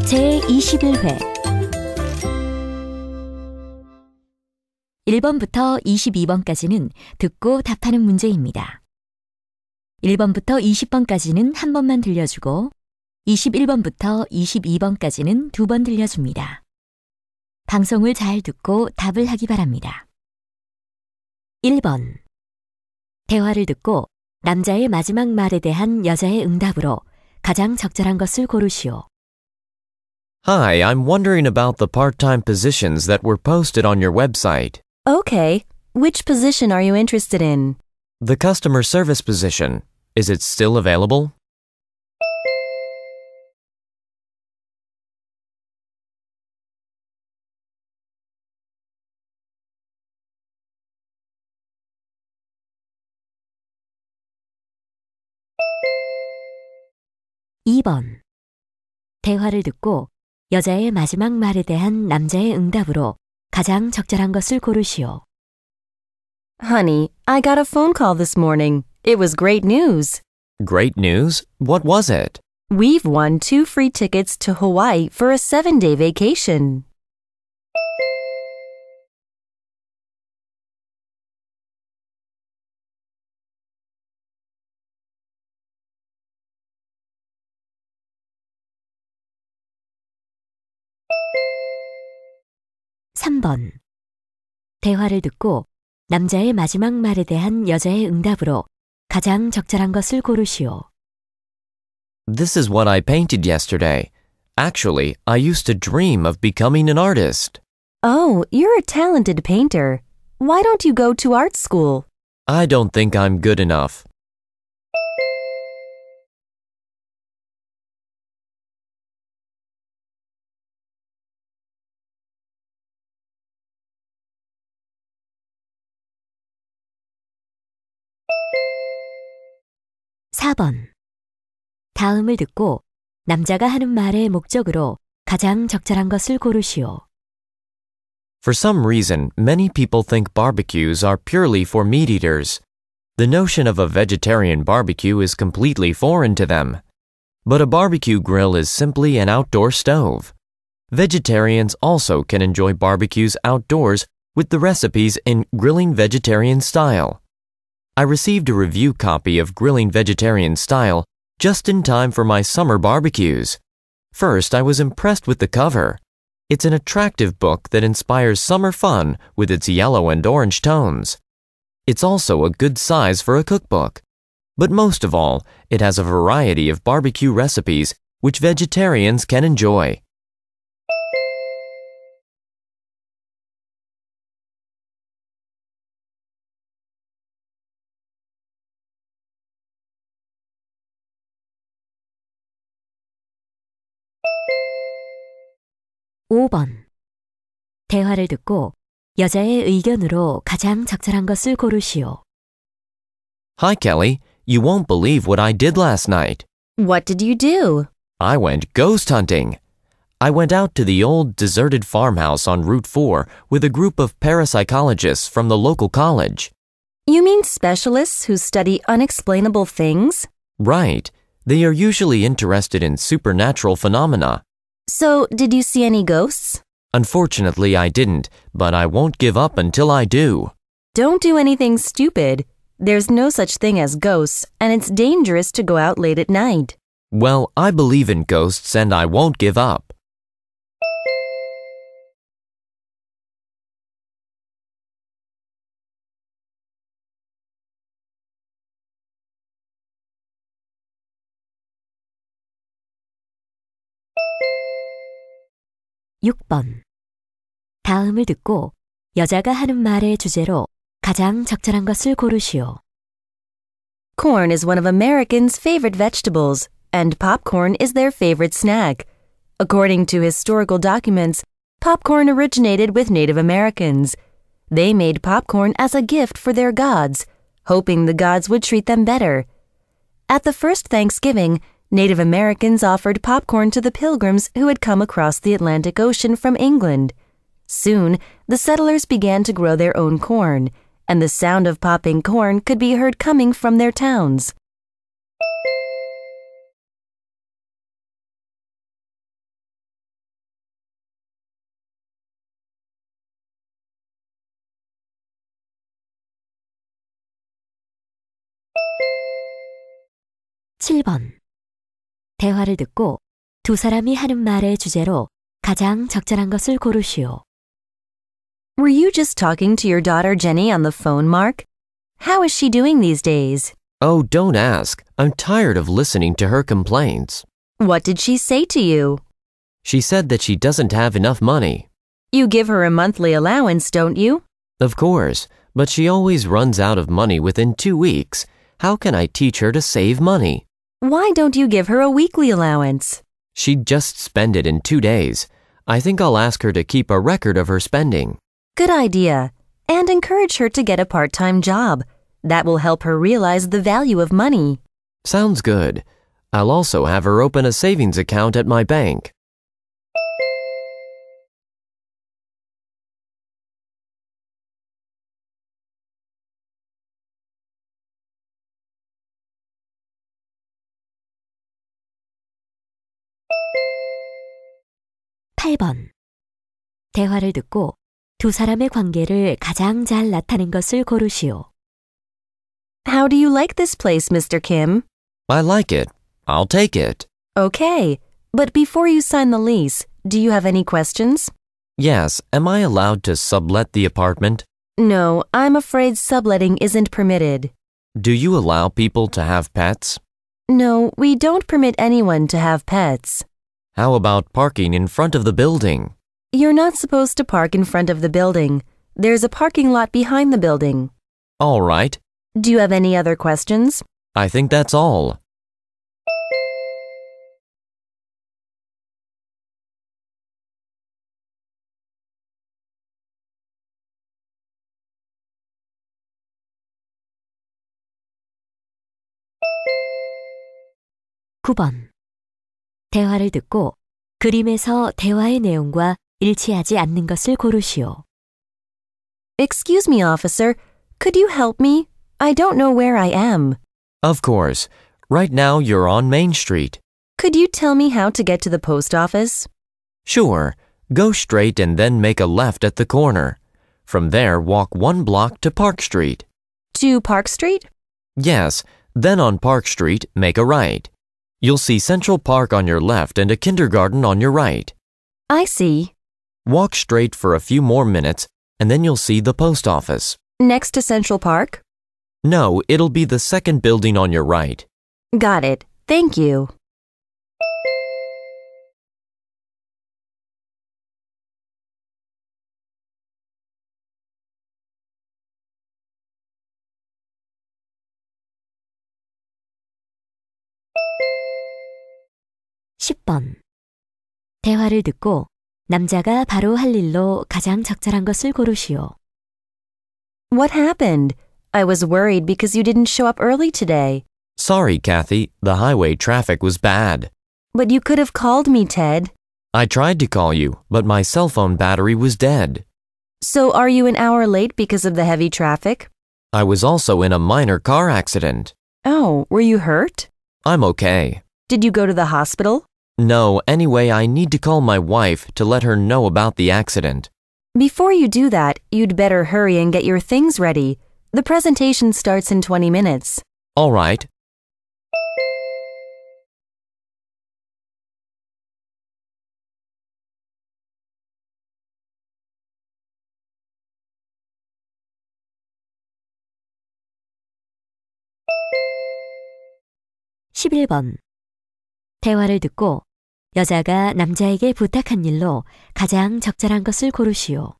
제21회 1번부터 22번까지는 듣고 답하는 문제입니다. 1번부터 20번까지는 한 번만 들려주고 21번부터 22번까지는 두 번 들려줍니다. 방송을 잘 듣고 답을 하기 바랍니다. 1번. 대화를 듣고 남자의 마지막 말에 대한 여자의 응답으로 가장 적절한 것을 고르시오. Hi, I'm wondering about the part-time positions that were posted on your website. Okay. Which position are you interested in? The customer service position. Is it still available? (2번) 대화를 듣고 여자의 마지막 말에 대한 남자의 응답으로 가장 적절한 것을 고르시오. Honey, I got a phone call this morning. It was great news. Great news? What was it? We've won 2 free tickets to Hawaii for a 7-day vacation. (3번) 대화를 듣고 남자의 마지막 말에 대한 여자의 응답으로 가장 적절한 것을 고르시오. This is what I painted yesterday. Actually, I used to dream of becoming an artist. Oh, you're a talented painter. Why don't you go to art school? I don't think I'm good enough. (4번) 다음을 듣고 남자가 하는 말의 목적으로 가장 적절한 것을 고르시오. For some reason, many people think barbecues are purely for meat eaters. The notion of a vegetarian barbecue is completely foreign to them. But a barbecue grill is simply an outdoor stove. Vegetarians also can enjoy barbecues outdoors with the recipes in Grilling Vegetarian Style. I received a review copy of Grilling Vegetarian Style just in time for my summer barbecues. First, I was impressed with the cover. It's an attractive book that inspires summer fun with its yellow and orange tones. It's also a good size for a cookbook. But most of all, it has a variety of barbecue recipes which vegetarians can enjoy. (5번) 대화를 듣고 여자의 의견으로 가장 적절한 것을 고르시오. Hi, Kelly. You won't believe what I did last night. What did you do? I went ghost hunting. I went out to the old deserted farmhouse on Route 4 with a group of parapsychologists from the local college. You mean specialists who study unexplainable things? Right. They are usually interested in supernatural phenomena. So, did you see any ghosts? Unfortunately, I didn't, but I won't give up until I do. Don't do anything stupid. There's no such thing as ghosts, and it's dangerous to go out late at night. Well, I believe in ghosts and I won't give up. (6번) 다음을 듣고 여자가 하는 말의 주제로 가장 적절한 것을 고르시오. Corn is one of Americans' favorite vegetables, and popcorn is their favorite snack. According to historical documents, popcorn originated with Native Americans. They made popcorn as a gift for their gods, hoping the gods would treat them better. At the first Thanksgiving, Native Americans offered popcorn to the pilgrims who had come across the Atlantic Ocean from England. Soon, the settlers began to grow their own corn, and the sound of popping corn could be heard coming from their towns. 7번. 대화를 듣고 두 사람이 하는 말의 주제로 가장 적절한 것을 고르시오. Were you just talking to your daughter Jenny on the phone, Mark? How is she doing these days? Oh, don't ask. I'm tired of listening to her complaints. What did she say to you? She said that she doesn't have enough money. You give her a monthly allowance, don't you? Of course, but she always runs out of money within 2 weeks. How can I teach her to save money? Why don't you give her a weekly allowance? She'd just spend it in 2 days. I think I'll ask her to keep a record of her spending. Good idea. And encourage her to get a part-time job. That will help her realize the value of money. Sounds good. I'll also have her open a savings account at my bank. (8번) 대화를 듣고 두 사람의 관계를 가장 잘 나타낸 것을 고르시오. How do you like this place, Mr. Kim? I like it. I'll take it. Okay, but before you sign the lease, do you have any questions? Yes, am I allowed to sublet the apartment? No, I'm afraid subletting isn't permitted. Do you allow people to have pets? No, we don't permit anyone to have pets. How about parking in front of the building? You're not supposed to park in front of the building. There's a parking lot behind the building. All right. Do you have any other questions? I think that's all. (9번) 대화를 듣고 그림에서 대화의 내용과 일치하지 않는 것을 고르시오. Excuse me, officer. Could you help me? I don't know where I am. Of course. Right now you're on Main Street. Could you tell me how to get to the post office? Sure. Go straight and then make a left at the corner. From there, walk 1 block to Park Street. To Park Street? Yes. Then on Park Street, make a right. You'll see Central Park on your left and a kindergarten on your right. I see. Walk straight for a few more minutes, and then you'll see the post office. Next to Central Park? No, it'll be the second building on your right. Got it. Thank you. (10번) 대화를 듣고 남자가 바로 할 일로 가장 적절한 것을 고르시오. What happened? I was worried because you didn't show up early today. Sorry, Kathy. The highway traffic was bad. But you could have called me, Ted. I tried to call you, but my cell phone battery was dead. So are you an hour late because of the heavy traffic? I was also in a minor car accident. Oh, were you hurt? I'm okay. Did you go to the hospital? No, anyway, I need to call my wife to let her know about the accident. Before you do that, you'd better hurry and get your things ready. The presentation starts in 20 minutes. All right. (11번) 대화를 듣고 여자가 남자에게 부탁한 일로 가장 적절한 것을 고르시오.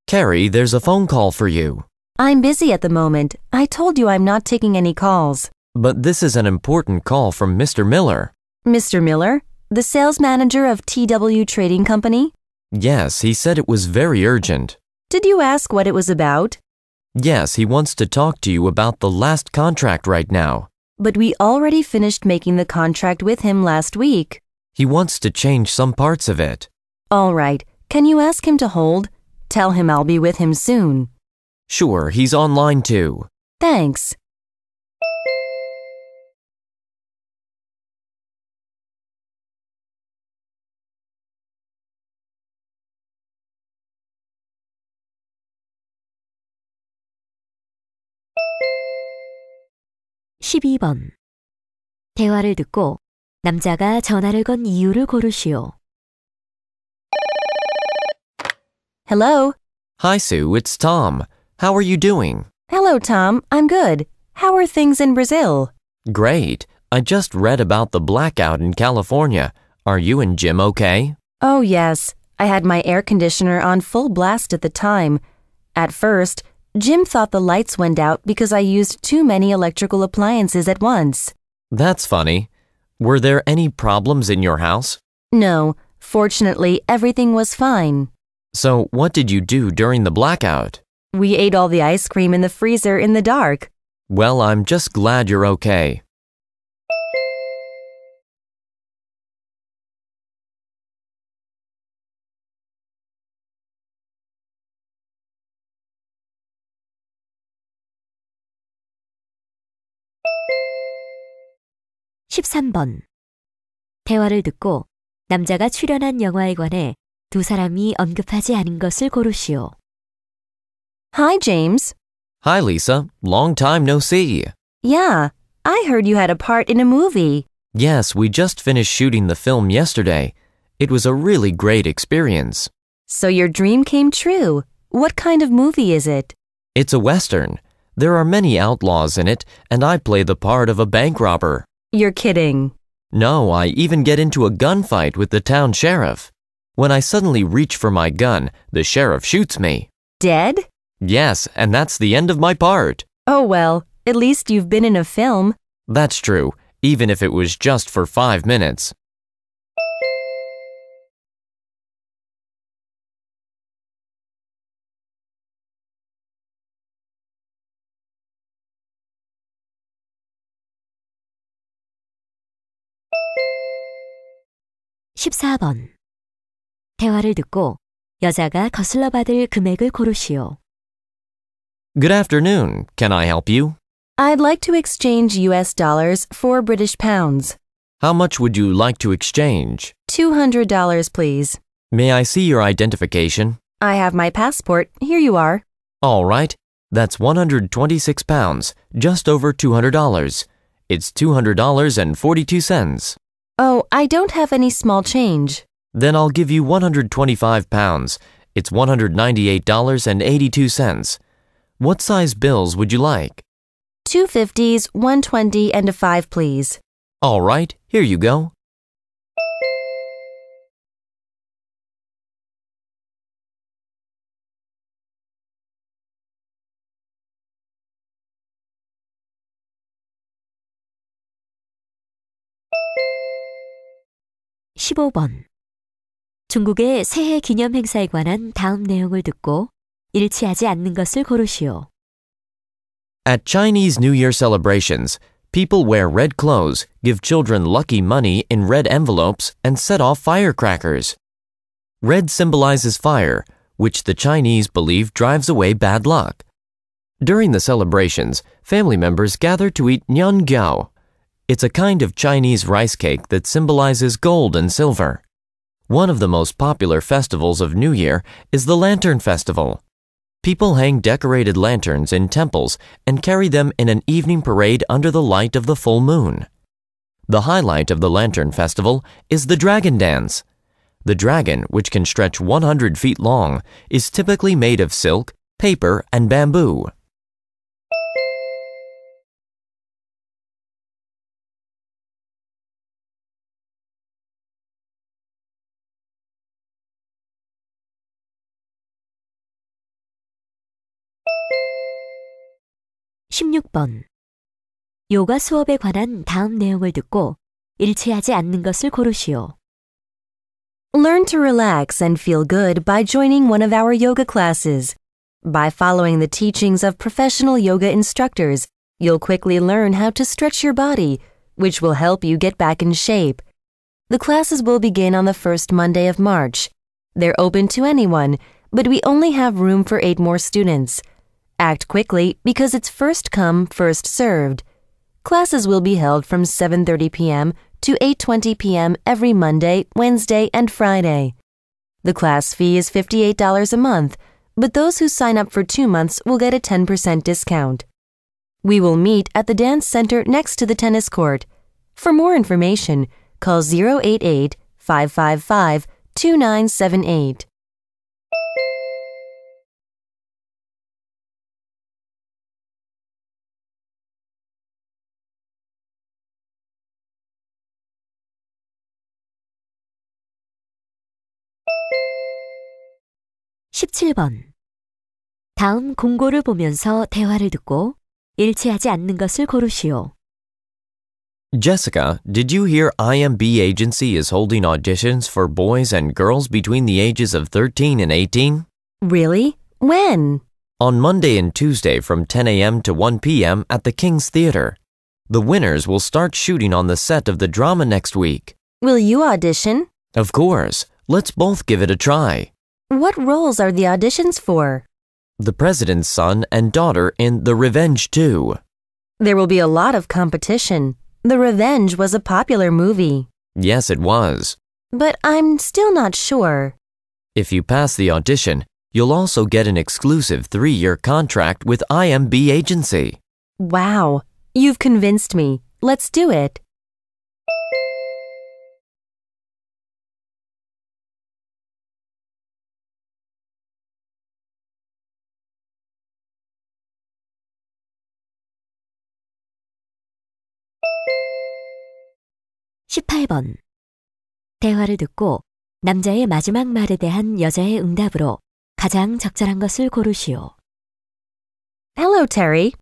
Carrie, there's a phone call for you. I'm busy at the moment. I told you I'm not taking any calls. But this is an important call from Mr. Miller. Mr. Miller, the sales manager of TW Trading Company? Yes, he said it was very urgent. Did you ask what it was about? Yes, he wants to talk to you about the last contract right now. But we already finished making the contract with him last week. He wants to change some parts of it. All right. Can you ask him to hold? Tell him I'll be with him soon. Sure, he's online too. Thanks. (12번) 대화를 듣고 남자가 전화를 건 이유를 고르시오. Hello. Hi, Sue, it's Tom. How are you doing? Hello, Tom. I'm good. How are things in Brazil? Great. I just read about the blackout in California. Are you and Jim okay? Oh, yes. I had my air conditioner on full blast at the time. At first, Jim thought the lights went out because I used too many electrical appliances at once. That's funny. Were there any problems in your house? No, fortunately, everything was fine. So, what did you do during the blackout? We ate all the ice cream in the freezer in the dark. Well, I'm just glad you're okay. (13번) 대화를 듣고 남자가 출연한 영화에 관해 두 사람이 언급하지 않은 것을 고르시오. Hi, James. Hi, Lisa. Long time no see. Yeah, I heard you had a part in a movie. Yes, we just finished shooting the film yesterday. It was a really great experience. So your dream came true. What kind of movie is it? It's a Western. There are many outlaws in it, and I play the part of a bank robber. You're kidding. No, I even get into a gunfight with the town sheriff. When I suddenly reach for my gun, the sheriff shoots me. Dead? Yes, and that's the end of my part. Oh, well, at least you've been in a film. That's true, even if it was just for 5 minutes. (14번) 대화를 듣고 여자가 거슬러 받을 금액을 고르시오. Good afternoon. Can I help you? I'd like to exchange US dollars for British pounds. How much would you like to exchange? $200, please. May I see your identification? I have my passport. Here you are. All right. That's 126 pounds, just over $200. It's $200.42. Oh, I don't have any small change. Then I'll give you 125 pounds. It's $198.82. What size bills would you like? 2 50s, 120, and a 5, please. All right, here you go. (15번) 중국의 새해 기념 행사에 관한 다음 내용을 듣고 일치하지 않는 것을 고르시오. At Chinese New Year celebrations, people wear red clothes, give children lucky money in red envelopes, and set off firecrackers. Red symbolizes fire, which the Chinese believe drives away bad luck. During the celebrations, family members gather to eat nianjiao. It's a kind of Chinese rice cake that symbolizes gold and silver. One of the most popular festivals of New Year is the Lantern Festival. People hang decorated lanterns in temples and carry them in an evening parade under the light of the full moon. The highlight of the Lantern Festival is the dragon dance. The dragon, which can stretch 100 feet long, is typically made of silk, paper, and bamboo. (16번) 요가 수업에 관한 다음 내용을 듣고 일치하지 않는 것을 고르시오. Learn to relax and feel good by joining one of our yoga classes. By following the teachings of professional yoga instructors, you'll quickly learn how to stretch your body, which will help you get back in shape. The classes will begin on the first Monday of March. They're open to anyone, but we only have room for 8 more students. Act quickly because it's first come, first served. Classes will be held from 7:30 p.m. to 8:20 p.m. every Monday, Wednesday, and Friday. The class fee is $58 a month, but those who sign up for 2 months will get a 10% discount. We will meet at the dance center next to the tennis court. For more information, call 088-555-2978. (17번) 다음 공고를 보면서 대화를 듣고 일치하지 않는 것을 고르시오. Jessica, did you hear IMB Agency is holding auditions for boys and girls between the ages of 13 and 18? Really? When? On Monday and Tuesday from 10 a.m. to 1 p.m. at the King's Theater. The winners will start shooting on the set of the drama next week. Will you audition? Of course. Let's both give it a try. What roles are the auditions for? The president's son and daughter in The Revenge 2. There will be a lot of competition. The Revenge was a popular movie. Yes, it was. But I'm still not sure. If you pass the audition, you'll also get an exclusive 3-year contract with IMB Agency. Wow, you've convinced me. Let's do it. (18번) 대화를 듣고 남자의 마지막 말에 대한 여자의 응답으로 가장 적절한 것을 고르시오. Hello, Terry.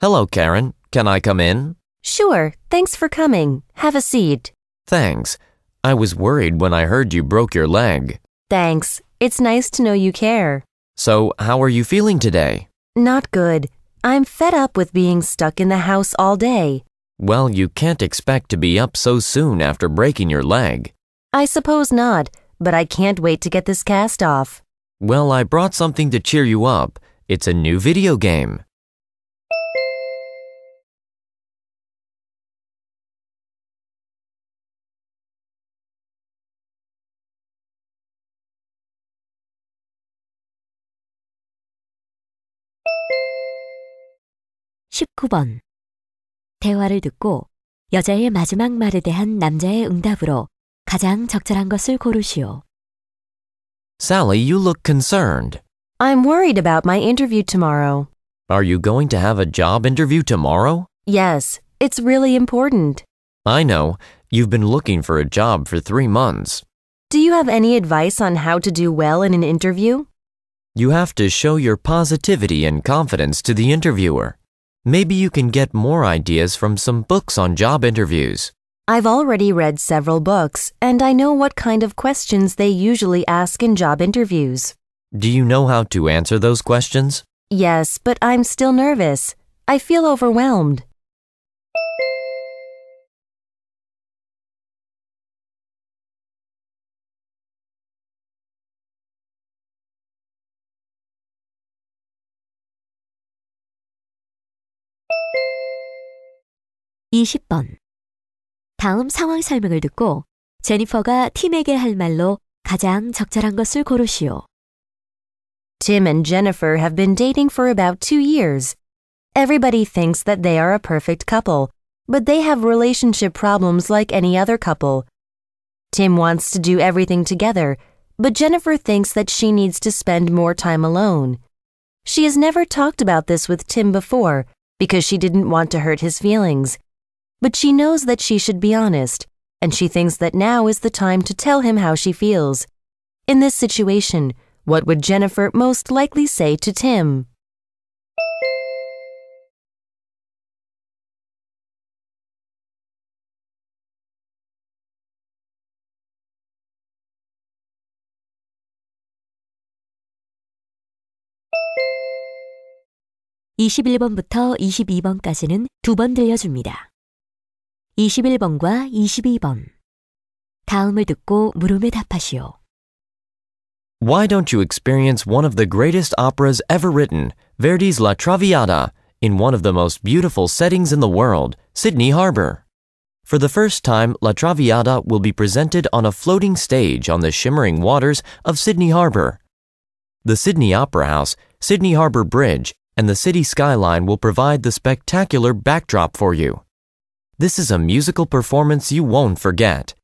Hello, Karen. Can I come in? Sure, thanks for coming. Have a seat. Thanks. I was worried when I heard you broke your leg. Thanks. It's nice to know you care. So, how are you feeling today? Not good. I'm fed up with being stuck in the house all day. Well, you can't expect to be up so soon after breaking your leg. I suppose not, but I can't wait to get this cast off. Well, I brought something to cheer you up. It's a new video game. (19번) 대화를 듣고 여자의 마지막 말에 대한 남자의 응답으로 가장 적절한 것을 고르시오. Sally, you look concerned. I'm worried about my interview tomorrow. Are you going to have a job interview tomorrow? Yes, it's really important. I know. You've been looking for a job for 3 months. Do you have any advice on how to do well in an interview? You have to show your positivity and confidence to the interviewer. Maybe you can get more ideas from some books on job interviews. I've already read several books, and I know what kind of questions they usually ask in job interviews. Do you know how to answer those questions? Yes, but I'm still nervous. I feel overwhelmed. (20번) 다음 상황 설명을 듣고 제니퍼가 팀에게 할 말로 가장 적절한 것을 고르시오. Tim and Jennifer have been dating for about 2 years. Everybody thinks that they are a perfect couple, but they have relationship problems like any other couple. Tim wants to do everything together, but Jennifer thinks that she needs to spend more time alone. She has never talked about this with Tim before because she didn't want to hurt his feelings. But she knows that she should be honest, and she thinks that now is the time to tell him how she feels. In this situation, what would Jennifer most likely say to Tim? (21번부터 22번까지는 2번 들려줍니다. 21번과 22번. 다음을 듣고 물음에 답하시오. Why don't you experience one of the greatest operas ever written, Verdi's La Traviata, in one of the most beautiful settings in the world, Sydney Harbor? For the first time, La Traviata will be presented on a floating stage on the shimmering waters of Sydney Harbor. The Sydney Opera House, Sydney Harbor Bridge, and the city skyline will provide the spectacular backdrop for you. This is a musical performance you won't forget.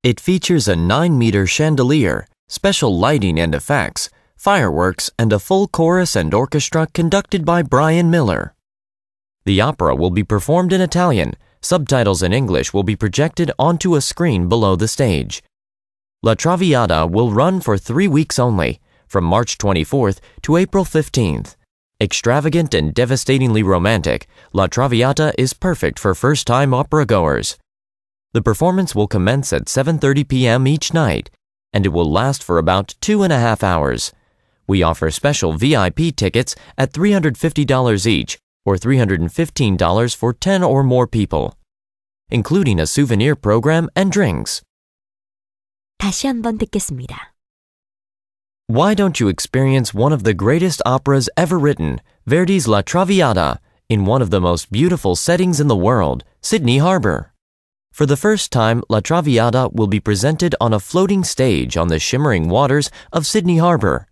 It features a 9-meter chandelier, special lighting and effects, fireworks, and a full chorus and orchestra conducted by Brian Miller. The opera will be performed in Italian. Subtitles in English will be projected onto a screen below the stage. La Traviata will run for 3 weeks only, from March 24th to April 15th. Extravagant and devastatingly romantic, La Traviata is perfect for first-time opera-goers. The performance will commence at 7:30 p.m. each night, and it will last for about 2.5 hours. We offer special VIP tickets at $350 each, or $315 for 10 or more people, including a souvenir program and drinks. 다시 한번 듣겠습니다. Why don't you experience one of the greatest operas ever written, Verdi's La Traviata, in one of the most beautiful settings in the world, Sydney Harbor? For the first time, La Traviata will be presented on a floating stage on the shimmering waters of Sydney Harbor.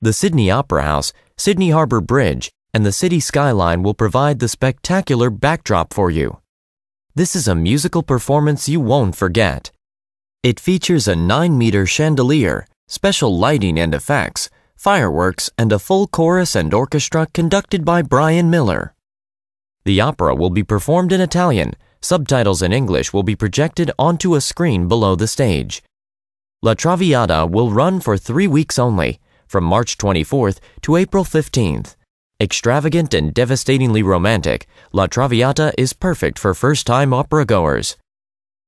The Sydney Opera House, Sydney Harbor Bridge, and the city skyline will provide the spectacular backdrop for you. This is a musical performance you won't forget. It features a 9-meter chandelier, special lighting and effects, fireworks, and a full chorus and orchestra conducted by Brian Miller. The opera will be performed in Italian. Subtitles in English will be projected onto a screen below the stage. La Traviata will run for 3 weeks only, from March 24th to April 15th. Extravagant and devastatingly romantic, La Traviata is perfect for first-time opera-goers.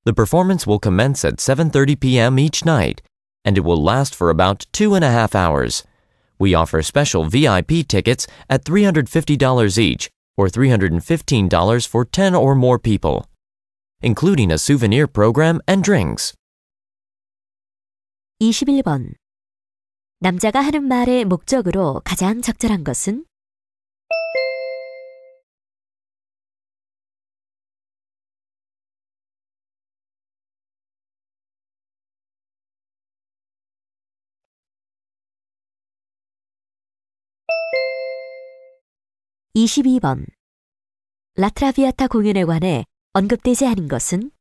The performance will commence at 7:30 p.m. each night, and it will last for about 2.5 hours. We offer special VIP tickets at $350 each, or $315 for 10 or more people, including a souvenir program and drinks. 21번. 남자가 하는 말의 목적으로 가장 적절한 것은? (22번) 라트라비아타 공연에 관해 언급되지 않은 것은?